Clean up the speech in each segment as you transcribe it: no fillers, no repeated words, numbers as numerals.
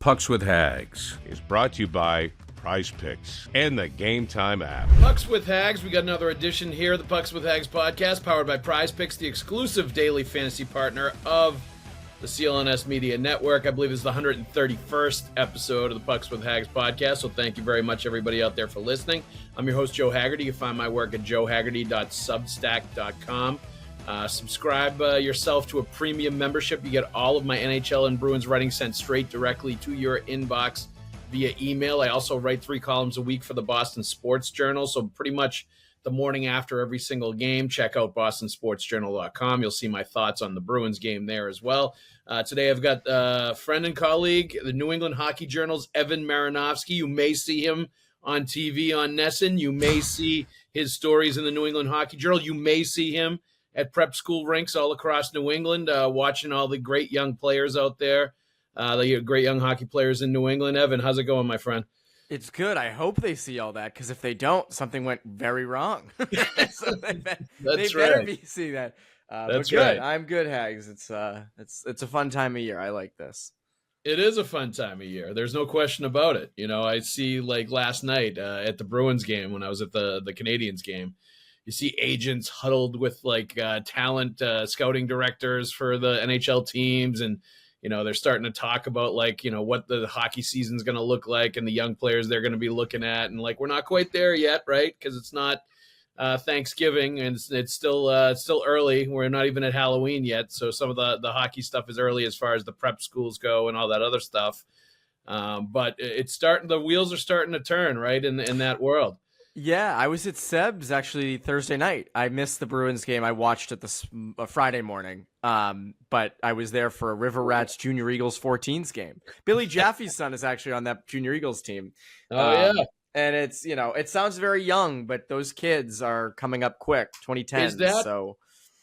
Pucks with Haggs is brought to you by Prize Picks and the Game Time app. Pucks with Haggs, we got another edition here, the Pucks with Haggs podcast, powered by Prize Picks, the exclusive daily fantasy partner of the CLNS Media Network. I believe this is the 131st episode of the Pucks with Haggs podcast, so thank you very much, everybody out there, for listening. I'm your host, Joe Haggerty. You can find my work at joehaggerty.substack.com. Subscribe yourself to a premium membership. You get all of my NHL and Bruins writing sent straight directly to your inbox via email. I also write 3 columns a week for the Boston Sports Journal, so pretty much the morning after every single game, check out bostonsportsjournal.com. You'll see my thoughts on the Bruins game there as well. Today I've got friend and colleague, the New England Hockey Journal's Evan Marinovsky. You may see him on TV on Nesson. You may see his stories in the New England Hockey Journal. You may see him at prep school rinks all across New England, watching all the great young players out there, the great young hockey players in New England. Evan, how's it going, my friend? It's good. I hope they see all that, because if they don't, something went very wrong. So they better be seeing that. That's but good. right. I'm good, Haggs. It's a fun time of year. I like this. It is a fun time of year. There's no question about it. You know, I see, like last night at the Bruins game, when I was at the Canadiens game, you see agents huddled with like talent scouting directors for the NHL teams, and you know they're starting to talk about like what the hockey season's going to look like and the young players they're going to be looking at, and like we're not quite there yet, right? Because it's not Thanksgiving and it's still early. We're not even at Halloween yet, so some of the hockey stuff is early as far as the prep schools go and all that other stuff. But it's starting. The wheels are starting to turn, right, in that world. Yeah, I was at Seb's actually Thursday night. I missed the Bruins game. I watched it this Friday morning, but I was there for a River Rats Junior Eagles 14s game. Billy Jaffe's son is actually on that Junior Eagles team. Yeah. And it's, it sounds very young, but those kids are coming up quick, 2010. Is that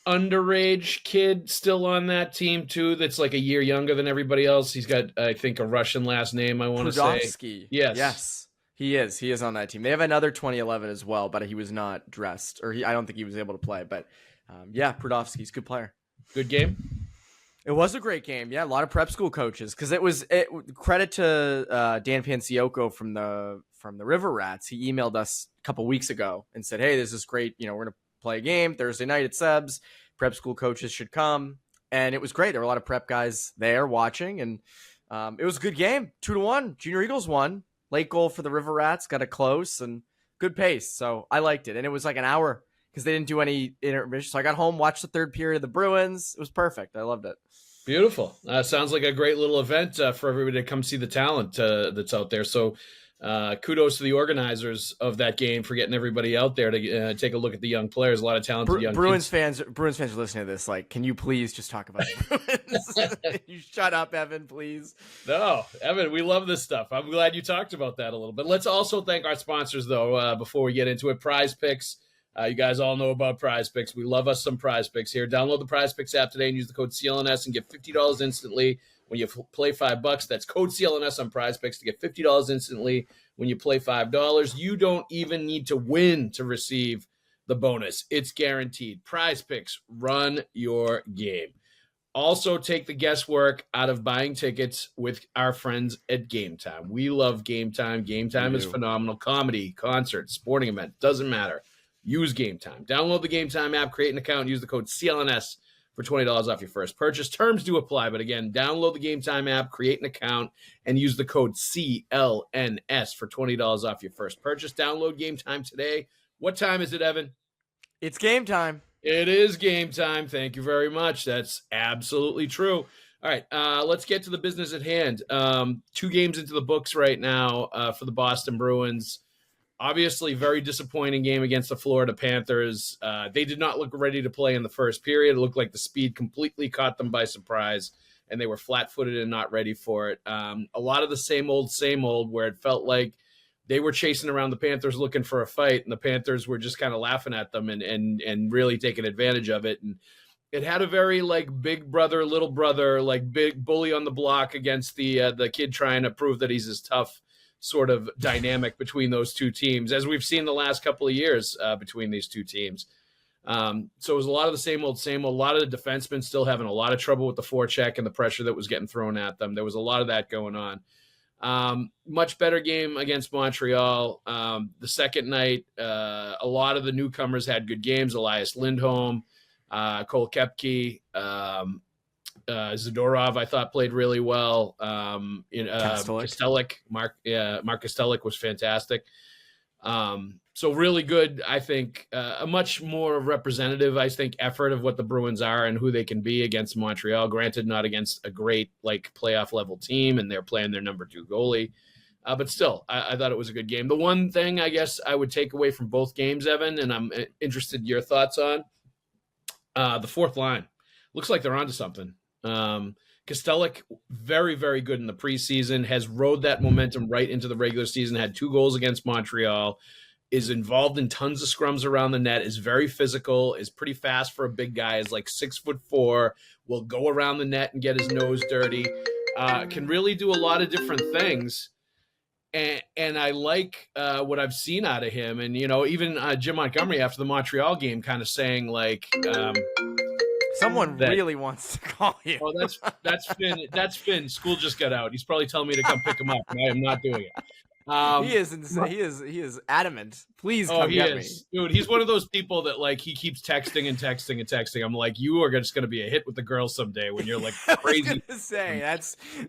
underage kid still on that team too? That's like a year younger than everybody else. He's got, I think, a Russian last name, I want to say. Yes. He is on that team. They have another 2011 as well, but he was not dressed, or I don't think he was able to play. But Prudovsky's a good player. Good game. It was a great game. Yeah, a lot of prep school coaches, because credit to Dan Panciocco from the River Rats. He emailed us a couple weeks ago and said, "Hey, this is great. We're gonna play a game Thursday night at Seb's. Prep school coaches should come." And it was great. There were a lot of prep guys there watching, and it was a good game. 2-1. Junior Eagles won. Late goal for the River Rats, got it close and good pace. So I liked it. And it was like an hour because they didn't do any intermission. So I got home, watched the third period of the Bruins. It was perfect. I loved it. Beautiful. Sounds like a great little event for everybody to come see the talent that's out there. So kudos to the organizers of that game for getting everybody out there to take a look at the young players. A lot of talented young Bruins kids. Bruins fans are listening to this. Like, can you please just talk about the Bruins? You shut up, Evan, please. No, Evan, we love this stuff. I'm glad you talked about that a little bit. Let's also thank our sponsors, though, before we get into it. Prize Picks. You guys all know about Prize Picks. We love us some Prize Picks here. Download the Prize Picks app today and use the code CLNS and get $50 instantly when you play $5. That's code CLNS on Prize Picks to get $50 instantly when you play $5. You don't even need to win to receive the bonus. It's guaranteed. Prize Picks, run your game. Also, take the guesswork out of buying tickets with our friends at Game Time. We love Game Time. Game Time is phenomenal. Comedy, concert, sporting event, doesn't matter. Use Game Time. Download the Game Time app, create an account, and use the code CLNS for $20 off your first purchase. Terms do apply, but again, download the Game Time app, create an account, and use the code CLNS for $20 off your first purchase. Download Game Time today. What time is it, Evan? It's game time. It is game time. Thank you very much. That's absolutely true. All right, let's get to the business at hand. 2 games into the books right now for the Boston Bruins. Obviously, very disappointing game against the Florida Panthers. They did not look ready to play in the first period. It looked like the speed completely caught them by surprise, and they were flat-footed and not ready for it. A lot of the same old, where it felt like they were chasing around the Panthers looking for a fight, and the Panthers were just kind of laughing at them and really taking advantage of it. And it had a very like big brother, little brother, like big bully on the block against the kid trying to prove that he's as tough sort of dynamic between those two teams, as we've seen the last couple of years between these two teams. So it was a lot of the same old. A lot of the defensemen still having a lot of trouble with the forecheck and the pressure that was getting thrown at them. There was a lot of that going on. Much better game against Montreal. The second night, a lot of the newcomers had good games. Elias, Lindholm, Koepke, Zadorov, I thought played really well. Kostelik, Mark Kostelik was fantastic. So really good, I think, a much more representative, I think, effort of what the Bruins are and who they can be against Montreal. Granted, not against a great playoff level team, and they're playing their number 2 goalie. But still, I thought it was a good game. The one thing I guess I would take away from both games, Evan, and I'm interested in your thoughts on, the fourth line. Looks like they're onto something. Kostelik, very, very good in the preseason, has rode that momentum right into the regular season, had 2 goals against Montreal, is involved in tons of scrums around the net, is very physical, is pretty fast for a big guy, is like 6'4", will go around the net and get his nose dirty, can really do a lot of different things. And I like what I've seen out of him. And, even Jim Montgomery after the Montreal game kind of saying someone really wants to call you. Oh, that's Finn. School just got out. He's probably telling me to come pick him up, and I am not doing it. He is insane. He is adamant. Please come get me. Dude, he's one of those people that he keeps texting and texting and texting. I'm like, you are just going to be a hit with the girls someday when you're crazy. I was gonna say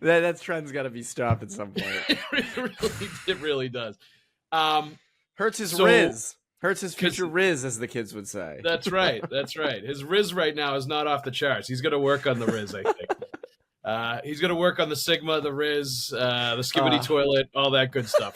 that trend's got to be stopped at some point. It really does. Hurts his Riz. Hurts his future Riz, as the kids would say. That's right. That's right. His Riz right now is not off the charts. He's going to work on the Riz, I think. He's going to work on the Sigma, the Riz, the Skibbity toilet, all that good stuff.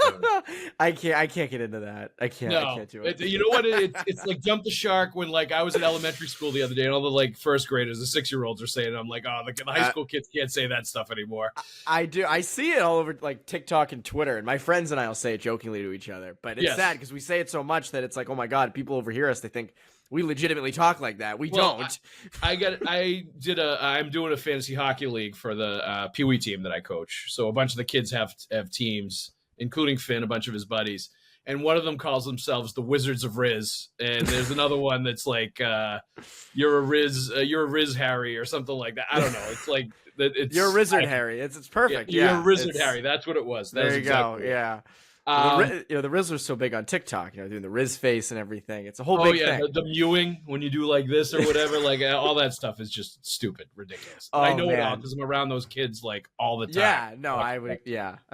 I can't get into that. I can't do it. You know what? It's like jump the shark when I was in elementary school the other day and all the first graders, the 6-year-olds are saying, I'm like, oh, the high school kids can't say that stuff anymore. I do. I see it all over TikTok and Twitter, and my friends and I will say it jokingly to each other. But it's sad because we say it so much that it's like, oh my God, people overhear us. They think we legitimately talk like that. We don't. I'm doing a fantasy hockey league for the Pee Wee team that I coach. So a bunch of the kids have teams, including Finn, a bunch of his buddies. And one of them calls themselves the Wizards of Riz. And there's another one that's like, you're a Riz Harry or something like that. I don't know. It's like, you're a Wizard Harry. It's perfect. You're a Wizard Harry. That's what it was. There you go. Yeah. The Riz was so big on TikTok, doing the Riz face and everything. It's a whole big thing. The mewing when you do like this or whatever, all that stuff is just stupid, ridiculous. I know it all because I'm around those kids all the time. Yeah, no, I would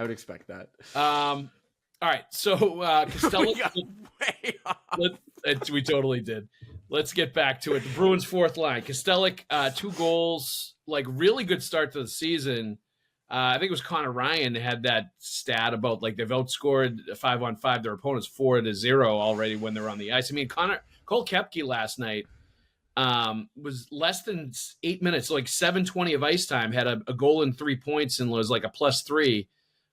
expect that. All right, so Kostelik, we totally did. Let's get back to it. The Bruins' fourth line, Kostelik, 2 goals, really good start to the season. I think it was Connor Ryan had that stat about they've outscored 5-on-5 their opponents 4-0 already when they're on the ice. I mean, Cole Koepke last night was less than 8 minutes, 7:20 of ice time, had a goal and 3 points and was a +3,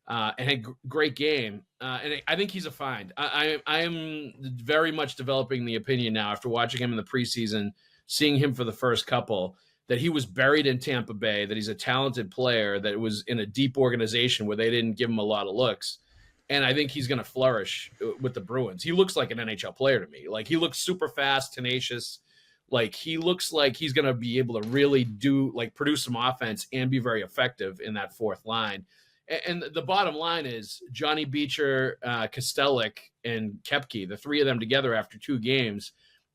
and had great game. And I think he's a find. I am very much developing the opinion now after watching him in the preseason, seeing him for the first couple, that he was buried in Tampa Bay, that he's a talented player, that was in a deep organization where they didn't give him a lot of looks. And I think he's going to flourish with the Bruins. He looks like an NHL player to me. He looks super fast, tenacious. He looks like he's going to be able to really produce some offense and be very effective in that fourth line. And the bottom line is Johnny Beecher, Kostelik, and Koepke, the 3 of them together after 2 games,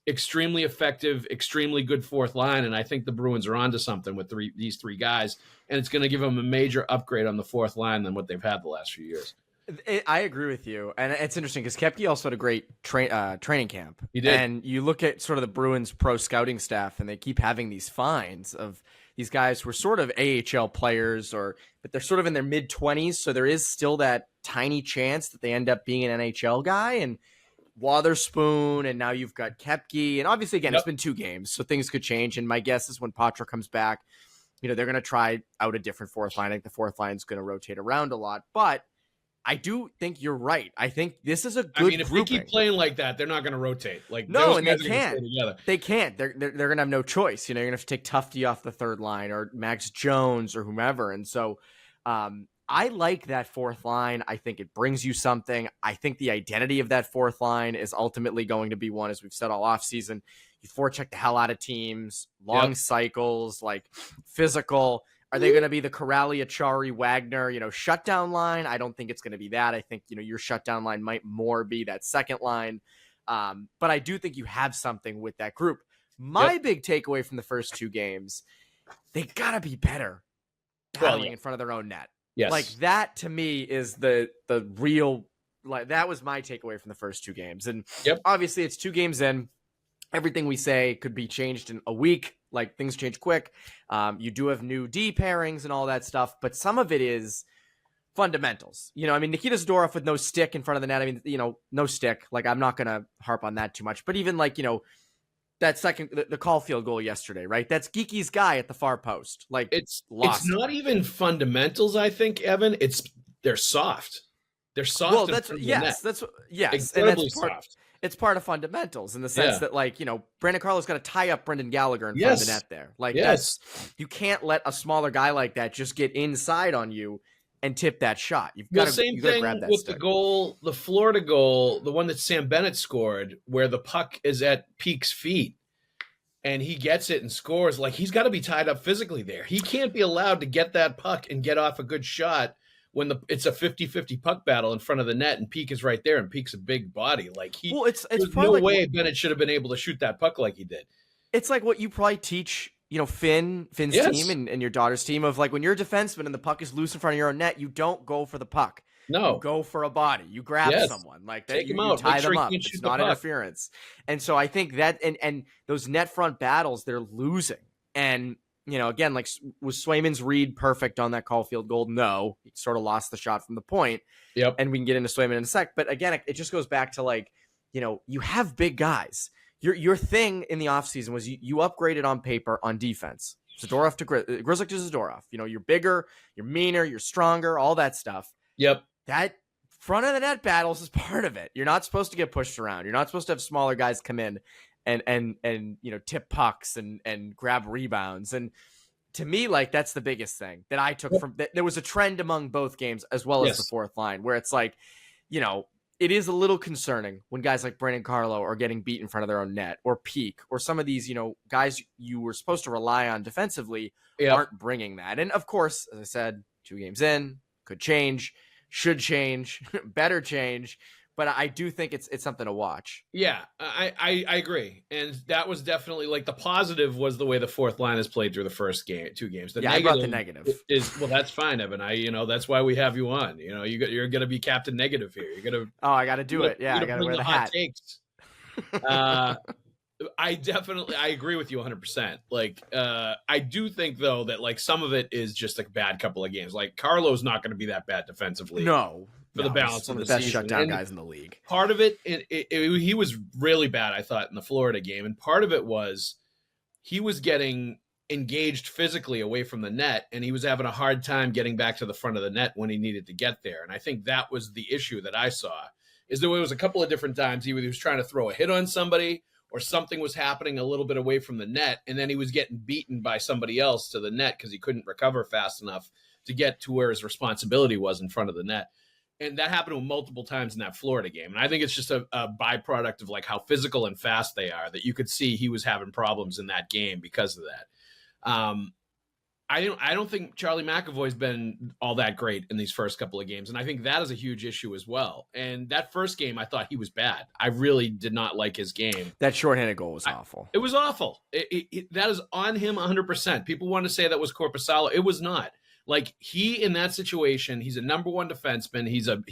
extremely effective, extremely good fourth line, and I think the Bruins are onto something with these 3 guys, and it's going to give them a major upgrade on the fourth line than what they've had the last few years. I agree with you, and it's interesting because Koepke also had a great training camp. He did. And you look at sort of the Bruins pro scouting staff, and they keep having these finds of these guys who are sort of AHL players, but they're sort of in their mid-20s, so there is still that tiny chance that they end up being an NHL guy, and Wotherspoon, and now you've got Koepke, and obviously again, It's been 2 games, so things could change. And my guess is when Patra comes back, they're going to try out a different fourth line. I think the fourth line is going to rotate around a lot, but I do think you're right. I think this is a good. If they keep playing like that, they're not going to rotate. No, and they can't. They can't. They're going to have no choice. You're going to have to take Tufte off the third line or Max Jones or whomever, and so. I like that fourth line. I think it brings you something. I think the identity of that fourth line is ultimately going to be one, as we've said all offseason. You forecheck the hell out of teams, long cycles, physical. Are they going to be the Corrali, Achari, Wagner, shutdown line? I don't think it's going to be that. I think, your shutdown line might more be that second line. But I do think you have something with that group. My big takeaway from the first two games, they got to be better battling in front of their own net. Yes. Like that to me is the real, like that was my takeaway from the first two games. And obviously it's 2 games in. Everything we say could be changed in a week. Like things change quick. You do have new D pairings and all that stuff, but some of it is fundamentals. Nikita Zadorov with no stick in front of the net. No stick. Like I'm not going to harp on that too much, but even like, that second, the Caulfield goal yesterday, right? That's Geeky's guy at the far post. Like it's not even fundamentals. I think, Evan, they're soft. They're soft. Well, that's incredibly soft. It's part of fundamentals in the sense that, like, Brandon Carlo's got to tie up Brendan Gallagher in front of the net there. Like, you can't let a smaller guy like that just get inside on you and tip that shot. You've got to grab that with stick. The goal, the Florida goal, the one that Sam Bennett scored, where the puck is at Peake's feet and he gets it and scores. Like, he's got to be tied up physically there. He can't be allowed to get that puck and get off a good shot when it's a 50-50 puck battle in front of the net and Peake is right there, and Peake's a big body. Like there's no way Bennett should have been able to shoot that puck like he did. It's like what you probably teach, Finn's team and your daughter's team of, like, when you're a defenseman and the puck is loose in front of your own net, you don't go for the puck. No, you go for a body. You grab someone like that. Take you tie them up. It's not interference. And so I think that and those net front battles, they're losing. And again, like, was Swayman's read perfect on that Caulfield goal? No, he sort of lost the shot from the point. Yep. And we can get into Swayman in a sec. But again, it just goes back to, like, you have big guys. Your thing in the offseason was you upgraded on paper on defense. Zadorov to Grzelcyk to Zadorov. You're bigger, you're meaner, you're stronger, all that stuff. Yep. That front of the net battles is part of it. You're not supposed to get pushed around. You're not supposed to have smaller guys come in and tip pucks and grab rebounds. And to me, like, that's the biggest thing that I took from that. There was a trend among both games as well as the fourth line where it's like, it is a little concerning when guys like Brandon Carlo are getting beat in front of their own net, or Peake, or some of these, guys you were supposed to rely on defensively aren't bringing that. And of course, as I said, 2 games in, could change, should change, better change. But I do think it's something to watch. Yeah, I agree. And that was definitely, like, the positive was the way the fourth line has played through the first 2 games. I brought the negative. Well, that's fine, Evan. That's why we have you on. You're going to be Captain Negative here. You're going to. Oh, I got to do it. Yeah, I got to wear the hat. Takes. I agree with you 100%. Like, I do think, though, that, like, some of it is just a bad couple of games. Like, Carlo's not going to be that bad defensively. No. For the balance of the best season. shutdown guys in the league. Part of it, he was really bad, I thought, in the Florida game. And part of it was he was getting engaged physically away from the net, and he was having a hard time getting back to the front of the net when he needed to get there. And I think that was the issue that I saw, is there was a couple of different times he was trying to throw a hit on somebody, or something was happening a little bit away from the net, and then he was getting beaten by somebody else to the net because he couldn't recover fast enough to get to where his responsibility was in front of the net. And that happened to him multiple times in that Florida game. And I think it's just a byproduct of, like, how physical and fast they are, that you could see he was having problems in that game because of that. I don't think Charlie McAvoy's been all that great in these first couple of games. And I think that is a huge issue as well. And that first game, I thought he was bad. I really did not like his game. That shorthanded goal was awful. It was awful. That is on him 100%. People want to say that was Korpisalo. It was not. Like, he, in that situation, he's a number 1 defenseman. He's a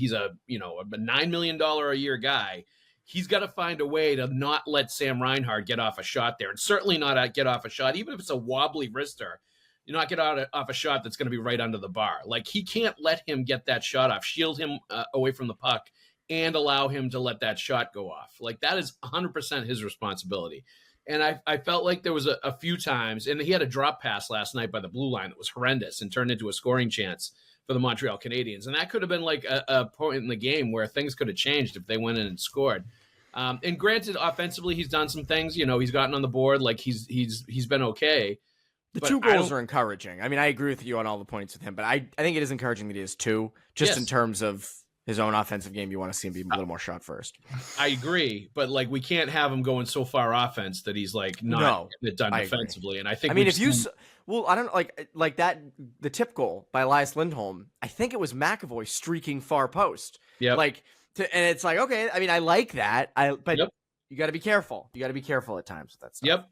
$9 million a year guy. He's got to find a way to not let Sam Reinhart get off a shot there, and certainly not get off a shot, even if it's a wobbly wrister. You not get off a shot that's going to be right under the bar. Like, he can't let him get that shot off, shield him away from the puck, and allow him to let that shot go off. Like, that is 100% his responsibility. And I felt like there was a few times, and he had a drop pass last night by the blue line that was horrendous and turned into a scoring chance for the Montreal Canadiens. And that could have been like a point in the game where things could have changed if they went in and scored. And granted, offensively, he's done some things. He's gotten on the board. Like, he's been okay. The 2 goals are encouraging. I mean, I agree with you on all the points with him, but I think it is encouraging that he has 2, just in terms of his own offensive game, you want to see him be a little more shot first. I agree, but like we can't have him going so far offense that he's like not getting it done defensively. And I think I don't like that the tip goal by Elias Lindholm. I think it was McAvoy streaking far post. Yeah, and it's like, okay, I mean, I like that. But you got to be careful. You got to be careful at times with that stuff. Yep.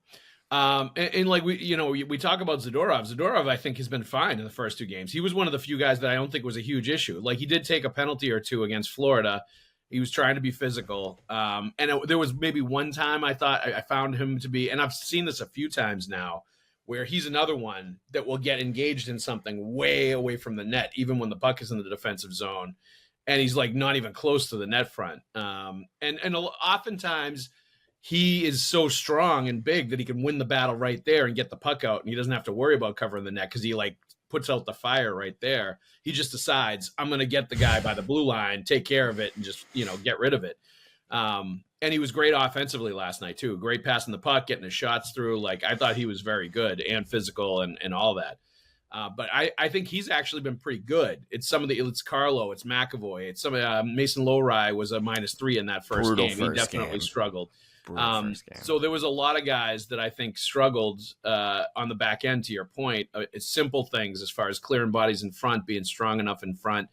And like we talk about Zadorov. Zadorov, I think, has been fine in the first 2 games. He was one of the few guys that I don't think was a huge issue. Like he did take a penalty or 2 against Florida. He was trying to be physical. There was maybe one time I thought I found him to be, and I've seen this a few times now, where he's another one that will get engaged in something way away from the net, even when the puck is in the defensive zone, and he's like not even close to the net front. And oftentimes he is so strong and big that he can win the battle right there and get the puck out, and he doesn't have to worry about covering the net because he like puts out the fire right there. He just decides, I'm going to get the guy by the blue line, take care of it, and just, get rid of it. And he was great offensively last night too. Great passing the puck, getting his shots through. Like I thought he was very good and physical and all that. But I think he's actually been pretty good. It's Carlo, it's McAvoy, it's Mason Lowry was a -3 in that first game. He definitely struggled. So there was a lot of guys that I think struggled on the back end, to your point. Simple things as far as clearing bodies in front, being strong enough in front,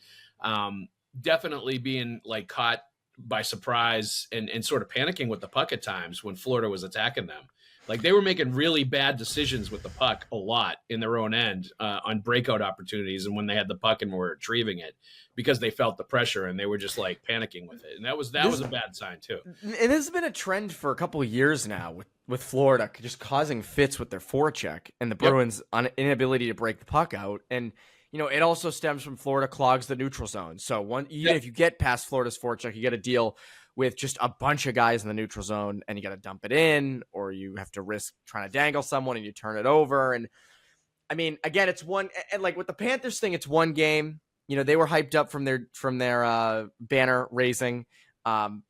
definitely being like caught by surprise and sort of panicking with the puck at times when Florida was attacking them. Like they were making really bad decisions with the puck a lot in their own end on breakout opportunities, and when they had the puck and were retrieving it, because they felt the pressure and they were just like panicking with it, and that was a bad sign too. And this has been a trend for a couple of years now with Florida just causing fits with their forecheck and the Bruins' inability to break the puck out, and it also stems from Florida clogs the neutral zone. So if you get past Florida's forecheck, you got to deal with just a bunch of guys in the neutral zone, and you got to dump it in, or you have to risk trying to dangle someone and you turn it over. And I mean, again, it's one, and like with the Panthers thing, it's one game. They were hyped up from their banner raising.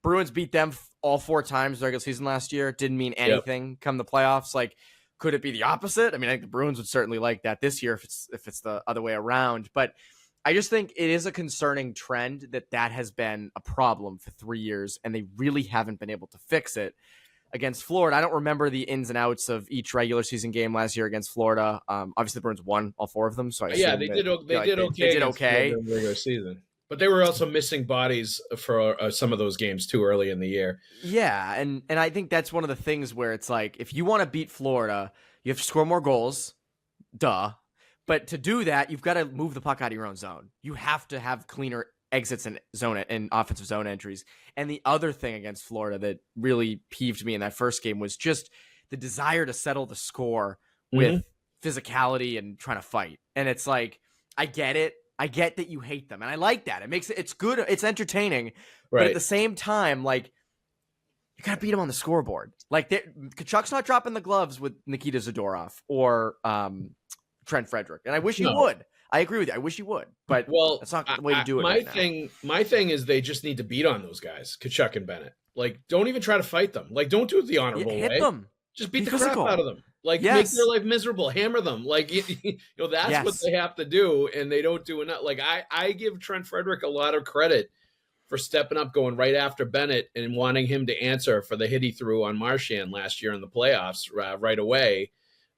Bruins beat them all 4 times regular season last year. Didn't mean anything come the playoffs. Like, could it be the opposite? I mean, I think the Bruins would certainly like that this year if it's the other way around. But I just think it is a concerning trend that has been a problem for 3 years, and they really haven't been able to fix it against Florida. I don't remember the ins and outs of each regular season game last year against Florida. Obviously, the Bruins won all 4 of them, so they did okay regular season. But they were also missing bodies for some of those games too early in the year. Yeah, and I think that's one of the things where it's like, if you want to beat Florida, you have to score more goals. Duh. But to do that, you've got to move the puck out of your own zone. You have to have cleaner exits and offensive zone entries. And the other thing against Florida that really peeved me in that first game was just the desire to settle the score with physicality and trying to fight. And it's like, I get it. I get that you hate them, and I like that. It's good. It's entertaining. Right. But at the same time, like, you got to beat them on the scoreboard. Like, Kachuk's not dropping the gloves with Nikita Zadorov or Trent Frederick, and I wish he would. I agree with you. I wish he would, but that's not the way to do it. My thing is they just need to beat on those guys, Kachuk and Bennett. Like, don't even try to fight them. Like, don't do it the honorable way. Hit them. Just beat the crap out of them. Like, make their life miserable. Hammer them. Like, that's what they have to do, and they don't do enough. Like, I give Trent Frederick a lot of credit for stepping up, going right after Bennett, and wanting him to answer for the hit he threw on Marchand last year in the playoffs right away.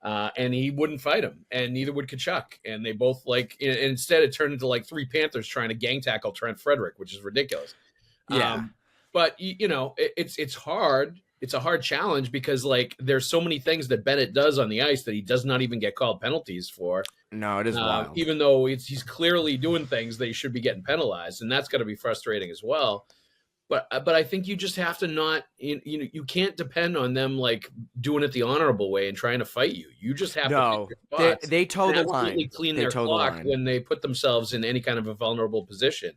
And he wouldn't fight him, and neither would Kachuk. And they both instead it turned into like 3 Panthers trying to gang tackle Trent Frederick, which is ridiculous. Yeah. But it's hard. It's a hard challenge because like there's so many things that Bennett does on the ice that he does not even get called penalties for. No, it is wild. Even though he's clearly doing things that he should be getting penalized, and that's got to be frustrating as well. But I think you just have to not, you can't depend on them like doing it the honorable way and trying to fight you. You just have to pick your spots. They toe the line. Clean their clock when they put themselves in any kind of a vulnerable position,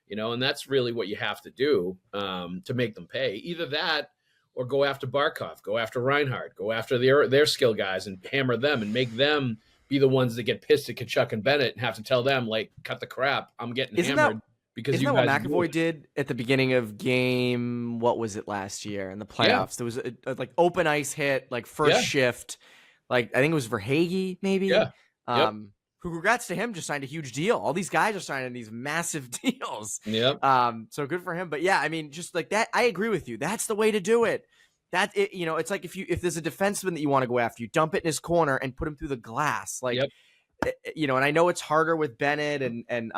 and that's really what you have to do to make them pay. Either that or go after Barkov, go after Reinhardt, go after their skill guys and hammer them and make them be the ones that get pissed at Kachuk and Bennett and have to tell them, like, cut the crap. I'm getting hammered. Isn't that what McAvoy did at the beginning of game? What was it last year in the playoffs? Yeah. There was a like open ice hit, like first shift. Like I think it was for Haggs, maybe. Yeah. who, congrats to him, just signed a huge deal. All these guys are signing these massive deals. Yep. So good for him. But yeah, I mean, just like that, I agree with you. That's the way to do it. That it, it's like if there's a defenseman that you want to go after, you dump it in his corner and put him through the glass. Like, Yep. And I know it's harder with Bennett and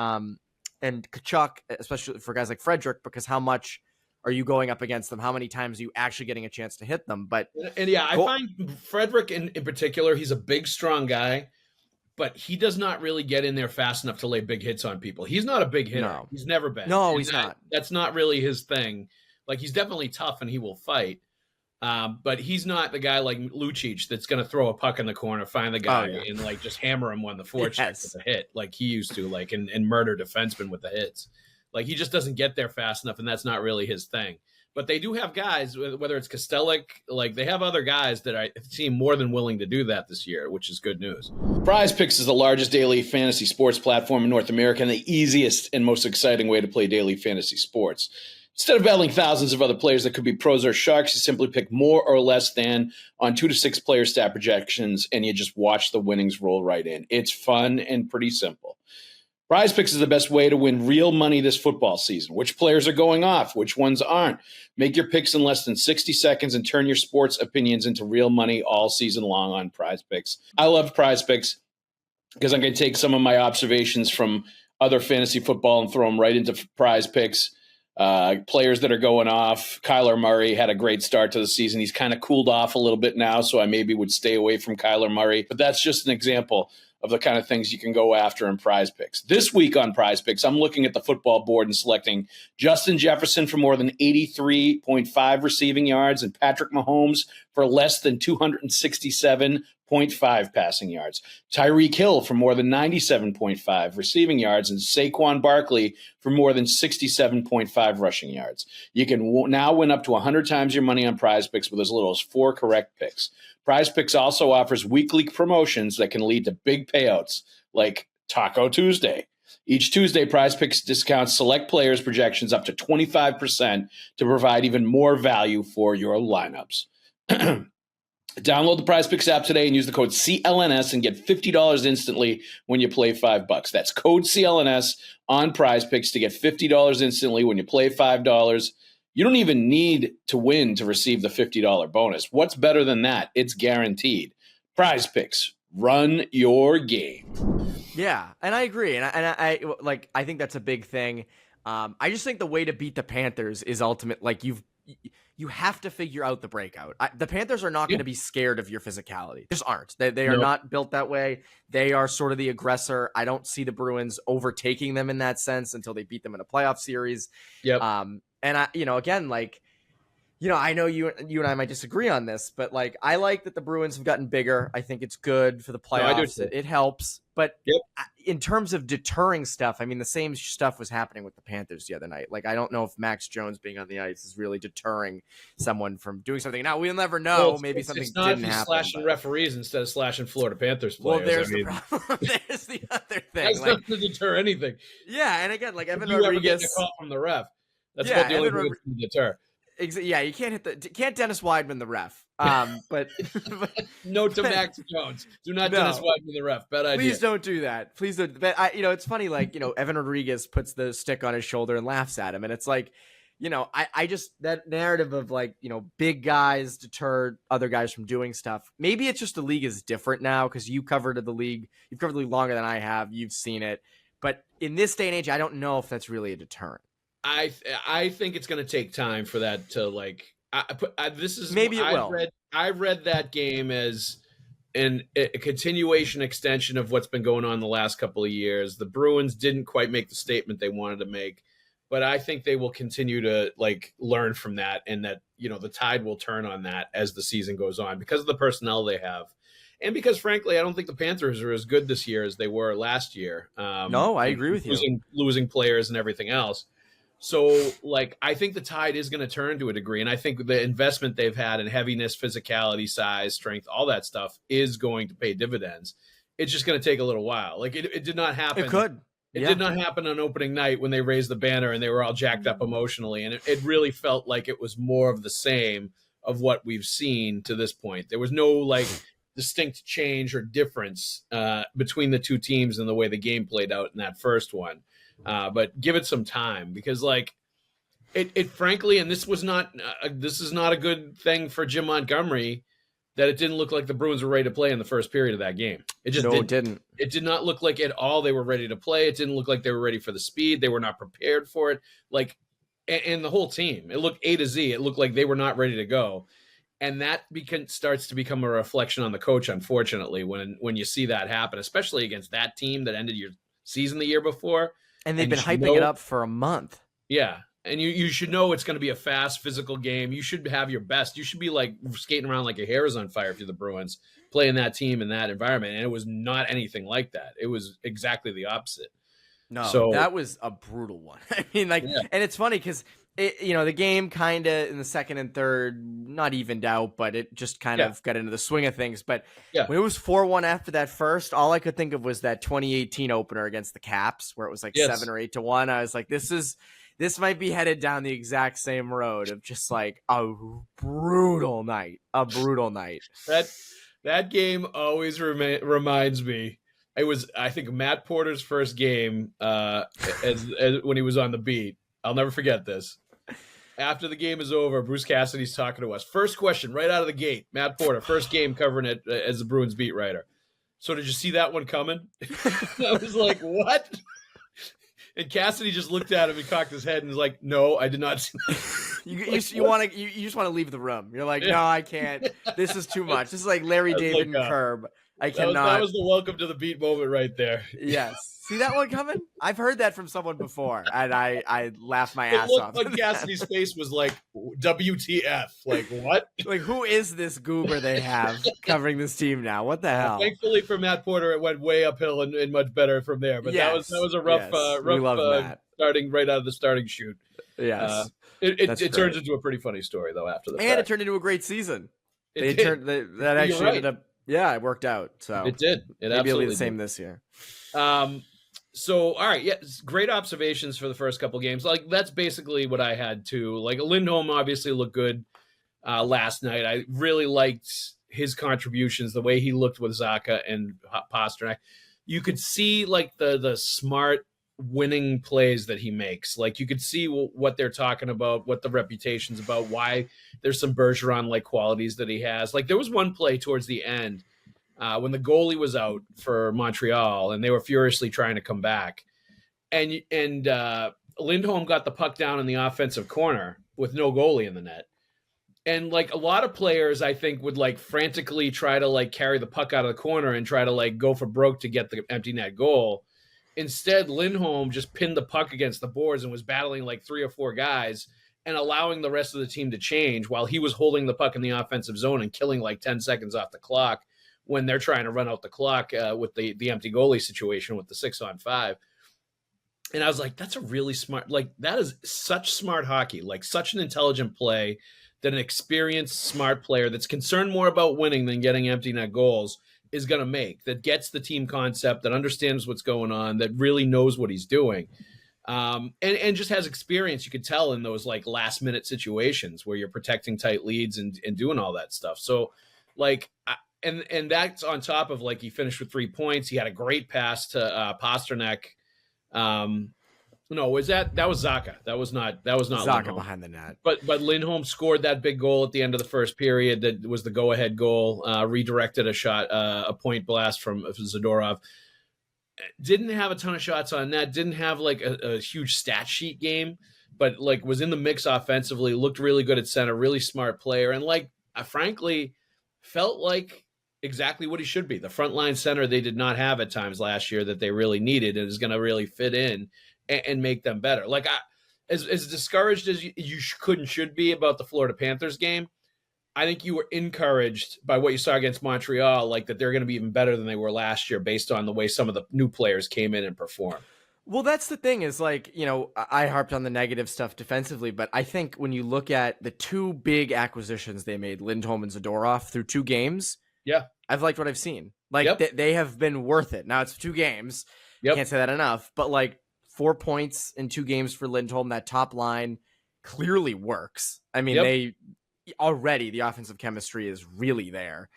Kachuk, especially for guys like Frederick, because how much are you going up against them? How many times are you actually getting a chance to hit them? But yeah, I find Frederick in particular, he's a big, strong guy, but he does not really get in there fast enough to lay big hits on people. He's not a big hitter. No. He's never been. No, he's not. That's not really his thing. Like, he's definitely tough and he will fight. But he's not the guy like Lucic that's going to throw a puck in the corner, find the guy, and like just hammer him on the forecheck with a hit, like he used to, like and murder defensemen with the hits. Like, he just doesn't get there fast enough, and that's not really his thing. But they do have guys, whether it's Kostelic, like they have other guys that I seem more than willing to do that this year, which is good news. Prize Picks is the largest daily fantasy sports platform in North America and the easiest and most exciting way to play daily fantasy sports. Instead of battling thousands of other players that could be pros or sharks, you simply pick more or less than on 2 to 6 player stat projections, and you just watch the winnings roll right in. It's fun and pretty simple. Prize Picks is the best way to win real money this football season. Which players are going off? Which ones aren't? Make your picks in less than 60 seconds and turn your sports opinions into real money all season long on Prize Picks. I love Prize Picks because I'm going to take some of my observations from other fantasy football and throw them right into Prize Picks. Players that are going off. Kyler Murray had a great start to the season. He's kind of cooled off a little bit now, so I maybe would stay away from Kyler Murray. But that's just an example of the kind of things you can go after in Prize Picks. This week on Prize Picks, I'm looking at the football board and selecting Justin Jefferson for more than 83.5 receiving yards and Patrick Mahomes for less than 267.5 passing yards. Tyreek Hill for more than 97.5 receiving yards and Saquon Barkley for more than 67.5 rushing yards. You can now win up to 100 times your money on Prize Picks with as little as 4 correct picks. Prize Picks also offers weekly promotions that can lead to big payouts, like Taco Tuesday. Each Tuesday, Prize Picks discounts select players' projections up to 25% to provide even more value for your lineups. Download the Prize Picks app today and use the code CLNS and get $50 instantly when you play $5. That's code CLNS on Prize Picks to get $50 instantly when you play $5. You don't even need to win to receive the $50 bonus. What's better than that? It's guaranteed. Prize Picks, run your game. Yeah, and I agree, and I think that's a big thing. I just think the way to beat the Panthers is ultimate. Like you have to figure out the breakout. The Panthers are not going to be scared of your physicality. They just aren't. They are not built that way. They are sort of the aggressor. I don't see the Bruins overtaking them in that sense until they beat them in a playoff series. Yep. And I know you and I might disagree on this, but like, I like that the Bruins have gotten bigger. I think it's good for the playoffs. No, it helps. But in terms of deterring stuff, I mean, the same stuff was happening with the Panthers the other night. Like, I don't know if Max Jones being on the ice is really detering someone from doing something. Now, we'll never know. Maybe something didn't happen. It's not slashing referees instead of slashing Florida Panthers players. Well, there's the problem. There's the other thing. That's not to deter anything. Yeah, and again, like Evan you Rodriguez. Ever get a call from the ref. That's about the only thing that can deter. Yeah, you can't Dennis Weidman the ref. But note to Max Jones: do not Dennis Weidman the ref. Bad idea. Please don't do that. Please don't. But it's funny. Like, Evan Rodriguez puts the stick on his shoulder and laughs at him, and it's like, I just, that narrative of like, big guys deter other guys from doing stuff. Maybe it's just the league is different now because you've covered the league longer than I have. You've seen it, but in this day and age, I don't know if that's really a deterrent. I think it's going to take time for that to like. Maybe it will. I read that game as a continuation extension of what's been going on the last couple of years. The Bruins didn't quite make the statement they wanted to make, but I think they will continue to like learn from that, and that the tide will turn on that as the season goes on because of the personnel they have. And because, frankly, I don't think the Panthers are as good this year as they were last year. No, I agree with you. Losing players and everything else. So, like, I think the tide is going to turn to a degree, and I think the investment they've had in heaviness, physicality, size, strength, all that stuff is going to pay dividends. It's just going to take a little while. Like, it did not happen. It could. It did not happen on opening night when they raised the banner and they were all jacked up emotionally, and it really felt like it was more of the same of what we've seen to this point. There was no, like, distinct change or difference between the two teams and the way the game played out in that first one. But give it some time, because like it frankly, and this is not a good thing for Jim Montgomery, that it didn't look like the Bruins were ready to play in the first period of that game. It just didn't. It did not look like at all they were ready to play. It didn't look like they were ready for the speed. They were not prepared for it. Like, and the whole team, it looked A to Z. It looked like they were not ready to go. And that starts to become a reflection on the coach, unfortunately, when you see that happen, especially against that team that ended your season the year before. And they've been hyping it up for a month. Yeah. And you should know it's going to be a fast, physical game. You should have your best. You should be like skating around like your hair is on fire if you're the Bruins, playing that team in that environment. And it was not anything like that. It was exactly the opposite. No, so that was a brutal one. I mean, like, yeah. And it's funny because the game kind of in the second and third, not evened out, but it just kind of got into the swing of things. But when it was 4-1 after that first, all I could think of was that 2018 opener against the Caps, where it was like 7 or 8-1. I was like, this might be headed down the exact same road of just like a brutal night. That game always reminds me. It was, I think, Matt Porter's first game as when he was on the beat. I'll never forget this. After the game is over, Bruce Cassidy's talking to us. First question right out of the gate. Matt Porter, first game covering it as the Bruins beat writer. So did you see that one coming? I was like, what? And Cassidy just looked at him and cocked his head and was like, "No, I did not see that." You just want to leave the room. You're like, "No, I can't. This is too much." This is like Larry David and Curb. I cannot. That was the welcome to the beat moment right there. Yes. See that one coming? I've heard that from someone before, and I laughed my ass off. Like Cassidy's face was like, WTF? Like, what? Like, who is this goober they have covering this team now? What the hell? Thankfully for Matt Porter, it went way uphill and much better from there. But that was a rough starting right out of the starting chute. Yes. It turns into a pretty funny story, though, after the fact. And it turned into a great season. That actually ended up, it worked out. So it did. Maybe it'll be the same this year. So, all right. Yeah. Great observations for the first couple games. Like, that's basically what I had too. Like, Lindholm obviously looked good last night. I really liked his contributions, the way he looked with Zacha and Pastrnak. You could see like the smart winning plays that he makes. Like, you could see what they're talking about, what the reputation's about, why there's some Bergeron-like qualities that he has. Like, there was one play towards the end when the goalie was out for Montreal and they were furiously trying to come back. And Lindholm got the puck down in the offensive corner with no goalie in the net. And like a lot of players, I think, would like frantically try to like carry the puck out of the corner and try to like go for broke to get the empty net goal. Instead, Lindholm just pinned the puck against the boards and was battling like 3 or 4 guys and allowing the rest of the team to change while he was holding the puck in the offensive zone and killing like 10 seconds off the clock when they're trying to run out the clock with the empty goalie situation with the 6-on-5. And I was like, that's a really smart, like that is such smart hockey, like such an intelligent play that an experienced, smart player that's concerned more about winning than getting empty net goals is going to make, that gets the team concept, that understands what's going on, that really knows what he's doing. And just has experience, you could tell, in those like last minute situations where you're protecting tight leads and doing all that stuff. So like, and that's on top of like, he finished with 3 points. He had a great pass to Pastrnak. No, was that was Zacha. That was not Zacha Lindholm. Behind the net. But Lindholm scored that big goal at the end of the first period. That was the go-ahead goal. Redirected a shot, a point blast from Zadorov. Didn't have a ton of shots on net. Didn't have like a huge stat sheet game, but like was in the mix offensively. Looked really good at center. Really smart player, and like frankly, felt like exactly what he should be. The frontline center they did not have at times last year that they really needed, and is going to really fit in and make them better. Like, as discouraged as you should be about the Florida Panthers game, I think you were encouraged by what you saw against Montreal, like that they're going to be even better than they were last year based on the way some of the new players came in and performed. Well, that's the thing is like, I harped on the negative stuff defensively, but I think when you look at the 2 big acquisitions they made, Lindholm and Zadorov, through 2 games, I've liked what I've seen. Like, they have been worth it. Now it's 2 games. Can't say that enough, but like 4 points in 2 games for Lindholm. That top line clearly works. I mean, they already, the offensive chemistry is really there.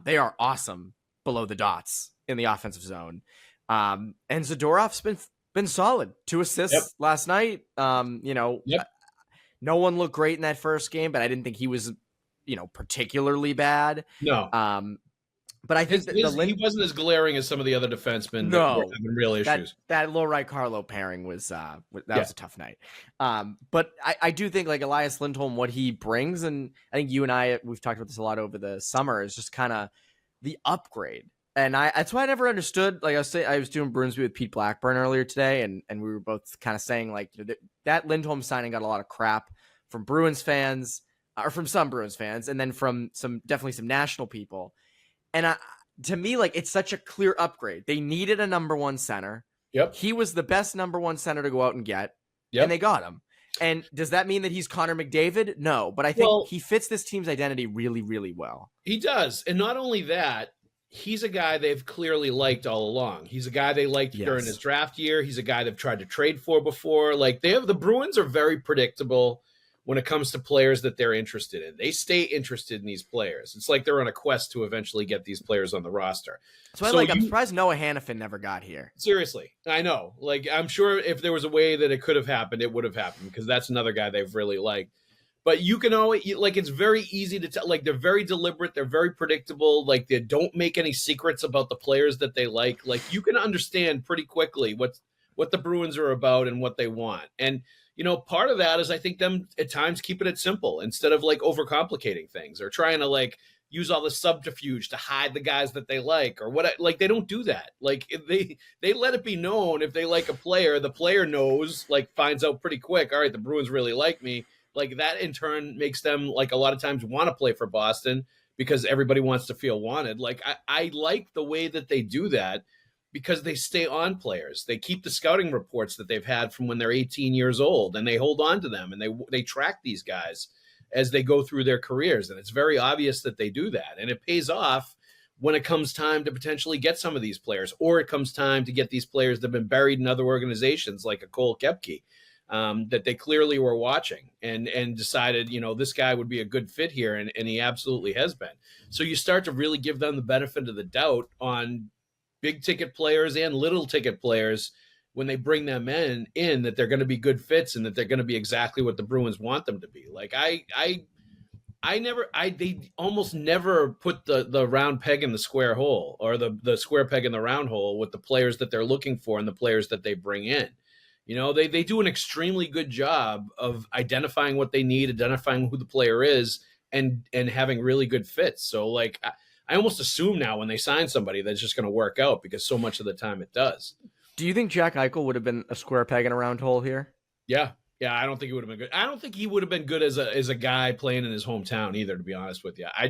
They are awesome below the dots in the offensive zone. And Zadorov's been solid. 2 assists last night. No one looked great in that first game, but I didn't think he was, particularly bad. No. But I think he wasn't as glaring as some of the other defensemen that were having real issues. That Lohrei Carlo pairing was was a tough night. But I do think like Elias Lindholm, what he brings, and I think you and we've talked about this a lot over the summer, is just kind of the upgrade. And that's why I never understood. Like I was doing Bruins with Pete Blackburn earlier today, and we were both kind of saying like that Lindholm signing got a lot of crap from Bruins fans, or from some Bruins fans, and then from definitely some national people. And to me, like, it's such a clear upgrade. They needed a number 1 center. Yep. He was the best number 1 center to go out and get. Yep. And they got him. And does that mean that he's Connor McDavid? No, but I think he fits this team's identity really, really well. He does. And not only that, he's a guy they've clearly liked all along. He's a guy they liked during his draft year. He's a guy they've tried to trade for before. Like, the Bruins are very predictable when it comes to players that they're interested in. They stay interested in these players. It's like they're on a quest to eventually get these players on the roster. So I'm surprised Noah Hannafin never got here. Seriously. I know. Like, I'm sure if there was a way that it could have happened, it would have happened, because that's another guy they've really liked. But you can always, like, it's very easy to tell. Like, they're very deliberate. They're very predictable. Like, they don't make any secrets about the players that they like. Like, you can understand pretty quickly what the Bruins are about and what they want. And, part of that is I think them at times keeping it simple instead of like overcomplicating things or trying to like use all the subterfuge to hide the guys that they like or what. Like, they don't do that. Like, if they let it be known if they like a player, the player knows, like, finds out pretty quick. All right, the Bruins really like me. Like, that in turn makes them, like, a lot of times want to play for Boston because everybody wants to feel wanted. Like, I like the way that they do that because they stay on players. They keep the scouting reports that they've had from when they're 18 years old, and they hold on to them, and they track these guys as they go through their careers. And it's very obvious that they do that. And it pays off when it comes time to potentially get some of these players, or it comes time to get these players that have been buried in other organizations like a Cole Koepke. That they clearly were watching and decided, this guy would be a good fit here. And he absolutely has been. So you start to really give them the benefit of the doubt on big ticket players and little ticket players when they bring them in that they're going to be good fits and that they're going to be exactly what the Bruins want them to be. Like, they almost never put the round peg in the square hole, or the square peg in the round hole with the players that they're looking for and the players that they bring in. They do an extremely good job of identifying what they need, identifying who the player is, and having really good fits. So, like, I almost assume now when they sign somebody that's just going to work out, because so much of the time it does. Do you think Jack Eichel would have been a square peg in a round hole here? Yeah. I don't think he would have been good. I don't think he would have been good as a guy playing in his hometown either, to be honest with you. I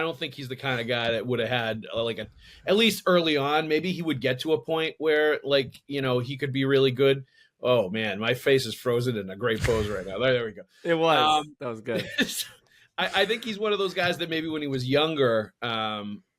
don't think he's the kind of guy that would have had at least early on, maybe he would get to a point where, like, he could be really good. Oh man, my face is frozen in a great pose right now. There we go. It was. That was good. I think he's one of those guys that maybe when he was younger,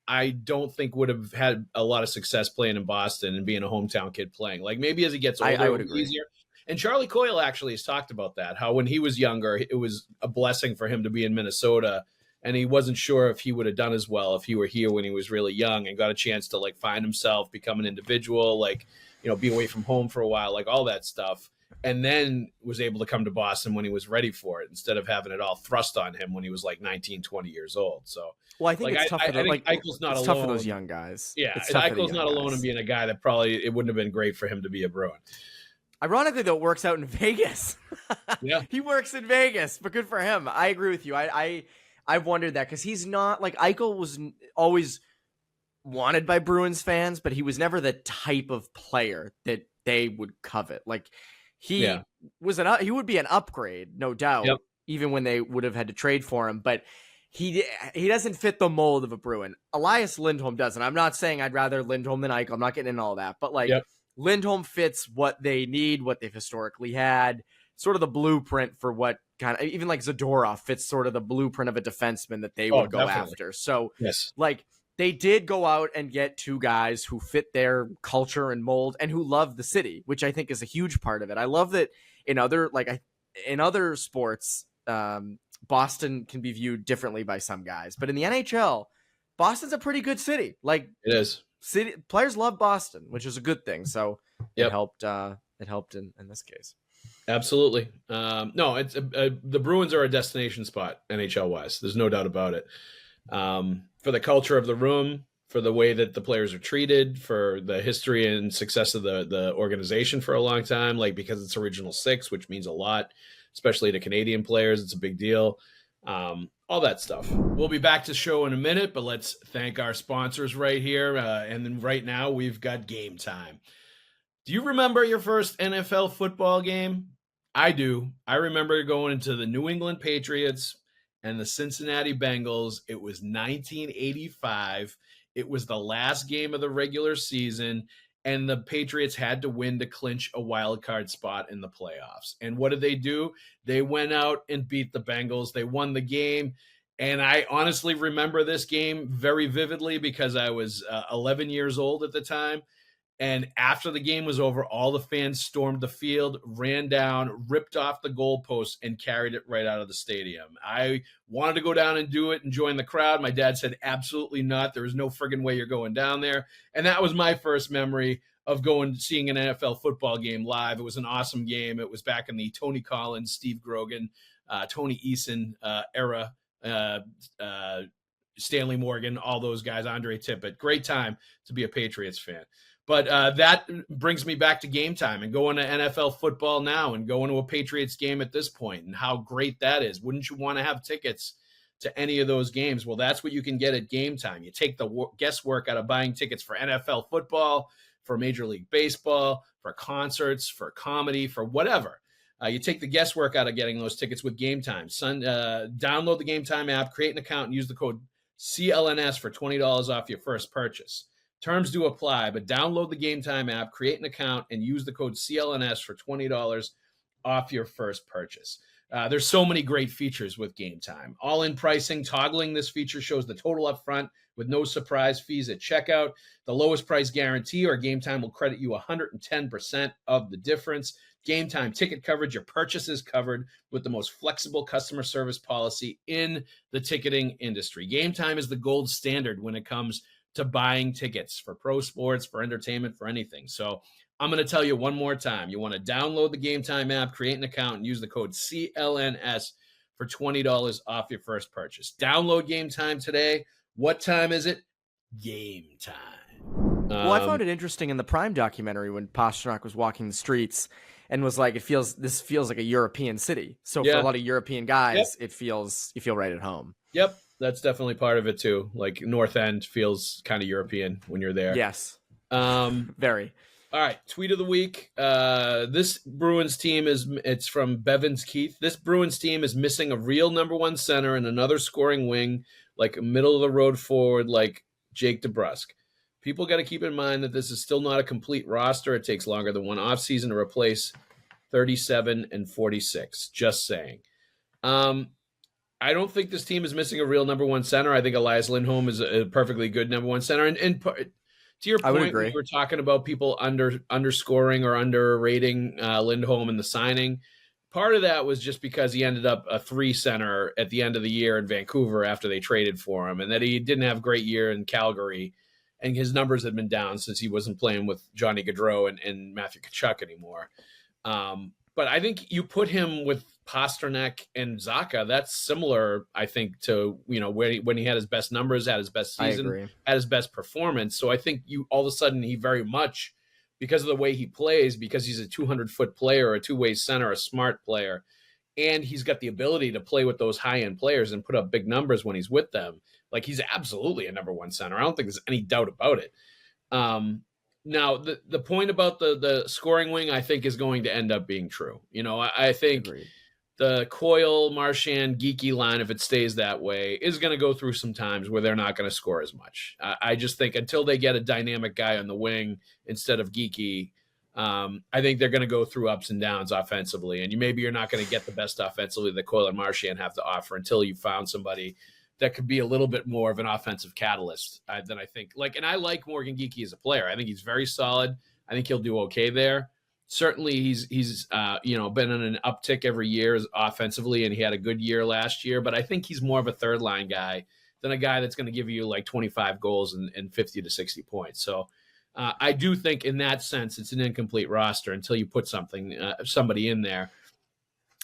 I don't think would have had a lot of success playing in Boston and being a hometown kid playing. Like, maybe as he gets older, I would agree. Easier. And Charlie Coyle actually has talked about that, how when he was younger, it was a blessing for him to be in Minnesota. And he wasn't sure if he would have done as well if he were here when he was really young and got a chance to, like, find himself, become an individual, like, be away from home for a while, like all that stuff. And then was able to come to Boston when he was ready for it, instead of having it all thrust on him when he was like 19, 20 years old. So, well, I think it's tough for Eichel's not alone. Tough for those young guys. Yeah, Eichel's not alone in being a guy that probably it wouldn't have been great for him to be a Bruin. Ironically, though, it works out in Vegas. Yeah, he works in Vegas, but good for him. I agree with you. I've wondered that because he's not like Eichel was always wanted by Bruins fans, but he was never the type of player that they would covet. Like, he would be an upgrade, no doubt, even when they would have had to trade for him. But he doesn't fit the mold of a Bruin. Elias Lindholm doesn't. I'm not saying I'd rather Lindholm than Eichel. I'm not getting into all that. But, like, Lindholm fits what they need, what they've historically had, sort of the blueprint for what kind of, even like Zadorov fits sort of the blueprint of a defenseman that they would go after. So, like, they did go out and get two guys who fit their culture and mold and who love the city, which I think is a huge part of it. I love that in other sports, Boston can be viewed differently by some guys, but in the NHL, Boston's a pretty good city. Like It is. City players love Boston, which is a good thing. So Yep. it helped. It helped in this case. Absolutely. No, it's the Bruins are a destination spot NHL wise. There's no doubt about it. For the culture of the room, for the way that the players are treated, for the history and success of the organization for a long time, like because it's Original Six, which means a lot, especially to Canadian players. It's a big deal. All that stuff. We'll be back to the show in a minute, but let's thank our sponsors right here. And then right now we've got Game Time. Do you remember your first NFL football game? I do. I remember going into the New England Patriots and the Cincinnati Bengals. It was 1985. It was the last game of the regular season, and the Patriots had to win to clinch a wild card spot in the playoffs. And what did they do? They went out and beat the Bengals. They won the game. And I honestly remember this game very vividly because I was 11 years old at the time. And after the game was over, all the fans stormed the field, ran down, ripped off the goalpost, and carried it right out of the stadium. I wanted to go down and do it and join the crowd. My dad said, absolutely not. There was no friggin' way you're going down there. And that was my first memory of seeing an NFL football game live. It was an awesome game. It was back in the Tony Collins, Steve Grogan, Tony Eason era, Stanley Morgan, all those guys, Andre Tippett. Great time to be a Patriots fan. But that brings me back to Game Time and going to NFL football now and going to a Patriots game at this point and how great that is. Wouldn't you want to have tickets to any of those games? Well, that's what you can get at Game Time. You take the guesswork out of buying tickets for NFL football, for Major League Baseball, for concerts, for comedy, for whatever. You take the guesswork out of getting those tickets with Game Time. Download the Game Time app, create an account, and use the code CLNS for $20 off your first purchase. Terms do apply, but download the Game Time app, create an account, and use the code CLNS for $20 off your first purchase. There's so many great features with Game Time. All-in pricing, toggling this feature shows the total up front with no surprise fees at checkout. The lowest price guarantee or Game Time will credit you 110% of the difference. Game Time ticket coverage, your purchase is covered with the most flexible customer service policy in the ticketing industry. Game Time is the gold standard when it comes to buying tickets for pro sports, for entertainment, for anything. So I'm going to tell you one more time. You want to download the Game Time app, create an account, and use the code CLNS for $20 off your first purchase. Download Game Time today. What time is it? Game time. Well, I found it interesting in the Prime documentary when Pasternak was walking the streets and was like, this feels like a European city. So for a lot of European guys, you feel right at home. Yep. That's definitely part of it too. Like North End feels kind of European when you're there. Yes. Very. All right. Tweet of the week. This Bruins team it's from Bevins Keith. This Bruins team is missing a real number one center and another scoring wing, like a middle of the road forward, like Jake DeBrusk. People got to keep in mind that this is still not a complete roster. It takes longer than one offseason to replace 37 and 46. Just saying. I don't think this team is missing a real number one center. I think Elias Lindholm is a perfectly good number one center. And to your point, we were talking about people underscoring or underrating Lindholm in the signing. Part of that was just because he ended up a 3 center at the end of the year in Vancouver after they traded for him, and that he didn't have a great year in Calgary, and his numbers had been down since he wasn't playing with Johnny Gaudreau and Matthew Tkachuk anymore. But I think you put him with Pasternak and Zacha, that's similar, I think, to, when he had his best numbers, had his best season, had his best performance. So I think all of a sudden he very much, because of the way he plays, because he's a 200-foot player, a two-way center, a smart player, and he's got the ability to play with those high-end players and put up big numbers when he's with them. Like, he's absolutely a number one center. I don't think there's any doubt about it. Now, the point about the scoring wing, I think, is going to end up being true. I think the Coyle, Marchand, Geeky line, if it stays that way, is going to go through some times where they're not going to score as much. I just think until they get a dynamic guy on the wing instead of Geeky, I think they're going to go through ups and downs offensively. And maybe you're not going to get the best offensively that Coyle and Marchand have to offer until you found somebody that could be a little bit more of an offensive catalyst than I think. And I like Morgan Geeky as a player. I think he's very solid. I think he'll do okay there. Certainly he's been on an uptick every year offensively, and he had a good year last year. But I think he's more of a third line guy than a guy that's going to give you like 25 goals and 50 to 60 points. So I do think in that sense it's an incomplete roster until you put somebody in there.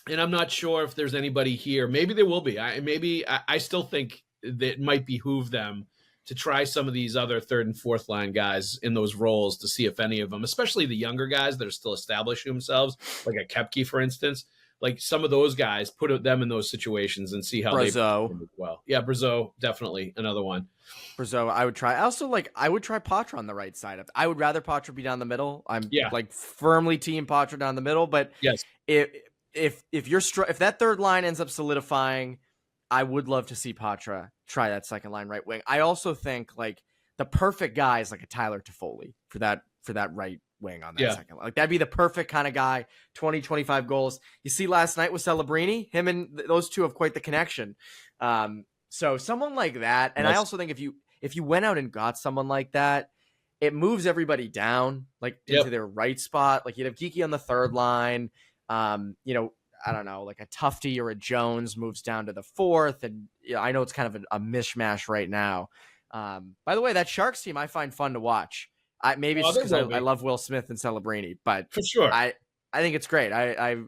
And I'm not sure if there's anybody here. Maybe there will be. I still think that it might behoove them to try some of these other third and fourth line guys in those roles to see if any of them, especially the younger guys that are still establishing themselves, like a Koepke, for instance, like some of those guys, put them in those situations and see how they perform as well. Yeah, Brazeau, definitely another one. Brazeau, I would try. I would try Poitras on the right side. I would rather Poitras be down the middle. I'm like firmly team Poitras down the middle, but yes, if that third line ends up solidifying, I would love to see Poitras try that second line right wing. I also think like the perfect guy is like a Tyler Toffoli for that right wing on that second line. Like that'd be the perfect kind of guy. 20, 25 goals. You see last night with Celebrini, him and those two have quite the connection. So someone like that. And I also think if you went out and got someone like that, it moves everybody down like into their right spot. Like you'd have Geeky on the third line. I don't know, like a Tufty or a Jones moves down to the fourth. And I know it's kind of a mishmash right now. By the way, that Sharks team I find fun to watch. Maybe it's because I love Will Smith and Celebrini, but for sure, I think it's great. I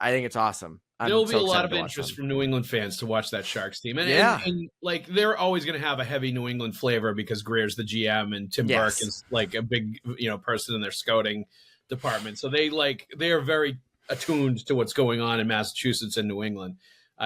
think it's awesome. There will be a lot of interest from New England fans to watch that Sharks team. And like they're always going to have a heavy New England flavor because Greer's the GM and Tim Burke is like a big, person in their scouting department. So they are very attuned to what's going on in Massachusetts and New England.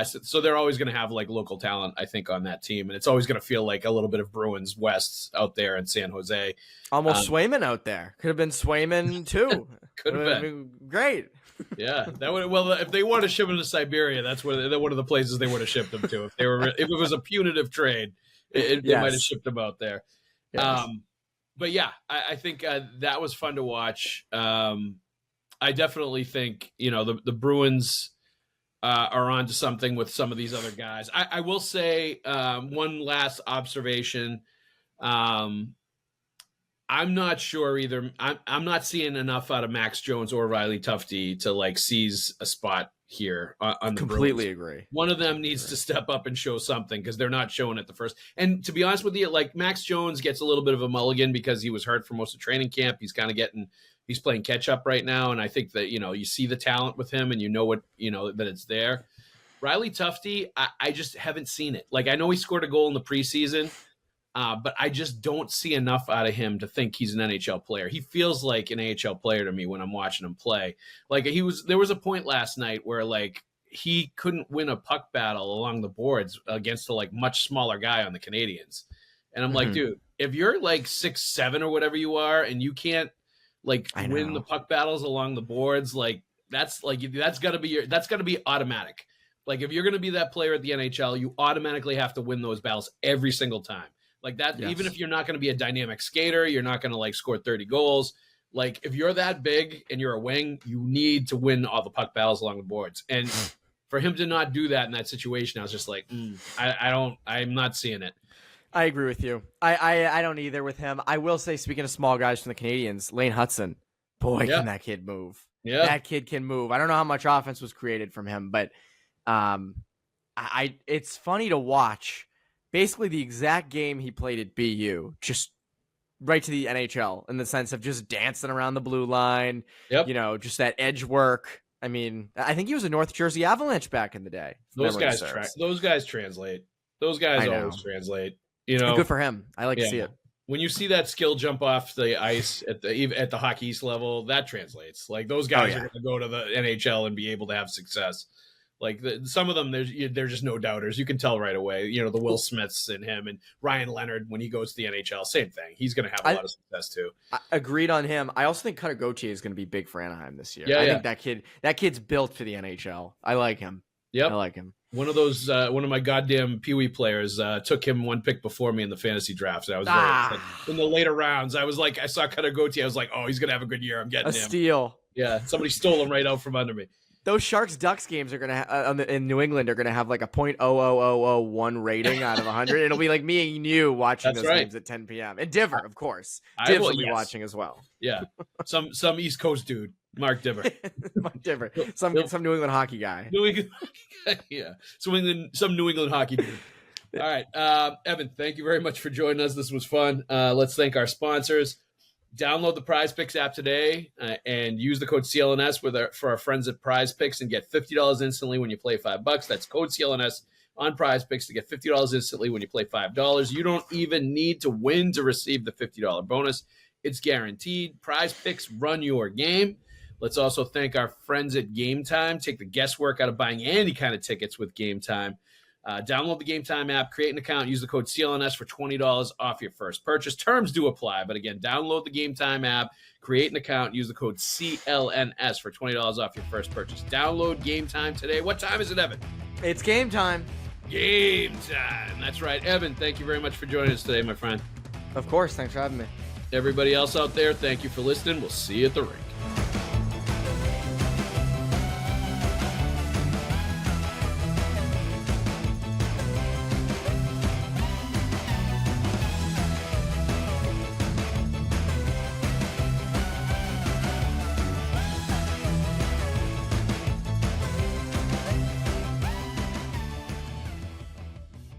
So they're always going to have like local talent, I think, on that team. And it's always going to feel like a little bit of Bruins West out there in San Jose. Almost Swayman out there. Could have been Swayman too. Could have been. Great. Yeah, that would. Well, if they want to ship him to Siberia, that's where one of the places they would have shipped him to. If it was a punitive trade, they might have shipped him out there. Yes. But yeah, I think that was fun to watch. I definitely think the Bruins are onto something with some of these other guys. I will say one last observation. I'm not sure either. I'm not seeing enough out of Max Jones or Riley Tufte to like seize a spot here on the completely Bruins. Agree. One of them needs to step up and show something because they're not showing it the first. And to be honest with you, like Max Jones gets a little bit of a mulligan because he was hurt for most of training camp. He's kind of he's playing catch up right now. And I think that, you see the talent with him and that it's there. Riley Tufte, I just haven't seen it. Like I know he scored a goal in the preseason, but I just don't see enough out of him to think he's an NHL player. He feels like an AHL player to me when I'm watching him play. Like there was a point last night where like he couldn't win a puck battle along the boards against a like much smaller guy on the Canadiens. And I'm like, dude, if you're like 6'7" or whatever you are, and you can't like win the puck battles along the boards, like that's gotta be automatic. Like if you're going to be that player at the NHL, you automatically have to win those battles every single time. Like that, even if you're not going to be a dynamic skater, you're not going to like score 30 goals. Like if you're that big and you're a wing, you need to win all the puck battles along the boards. And for him to not do that in that situation, I was just like, I'm not seeing it. I agree with you. I don't either with him. I will say, speaking of small guys from the Canadiens, Lane Hudson, boy, can that kid move. Yeah. That kid can move. I don't know how much offense was created from him, but it's funny to watch. Basically the exact game he played at BU, just right to the NHL in the sense of just dancing around the blue line, just that edge work. I mean, I think he was a North Jersey Avalanche back in the day. Those guys translate. Those guys always translate. Good for him. I like to see it. When you see that skill jump off the ice at the Hockey East level, that translates. Like those guys are going to go to the NHL and be able to have success. Like some of them, they're just no doubters. You can tell right away. The Will Smiths in him and Ryan Leonard when he goes to the NHL, same thing. He's going to have a lot of success too. I agreed on him. I also think Cutter Gauthier is going to be big for Anaheim this year. I think that kid's built for the NHL. I like him. Yep, I like him. One of my goddamn Pee Wee players took him one pick before me in the fantasy drafts. I was in the later rounds. I was like, I saw Cutter Gauthier. I was like, oh, he's going to have a good year. I'm getting him. Steal. Yeah, somebody stole him right out from under me. those Sharks-Ducks games are gonna in New England are gonna have like a .00001 rating out of 100. It'll be like me and you watching those games at 10 p.m. And Diver, of course. Div will be watching as well. Yeah, some East Coast dude, Mark Diver. Mark Diver, some New England hockey guy. New England hockey guy, yeah. Some New England hockey dude. All right, Evan, thank you very much for joining us. This was fun. Let's thank our sponsors. Download the Prize Picks app today and use the code CLNS for our friends at Prize Picks and get $50 instantly when you play $5. That's code CLNS on Prize Picks to get $50 instantly when you play $5. You don't even need to win to receive the $50 bonus. It's guaranteed. Prize Picks run your game. Let's also thank our friends at Game Time. Take the guesswork out of buying any kind of tickets with Game Time. Download the Game Time app, create an account, use the code CLNS for $20 off your first purchase. Terms do apply, but again, download the Game Time app, create an account, use the code CLNS for $20 off your first purchase. Download Game Time today. What time is it, Evan? It's game time. Game time. That's right. Evan, thank you very much for joining us today, my friend. Of course. Thanks for having me. Everybody else out there, thank you for listening. We'll see you at the rink.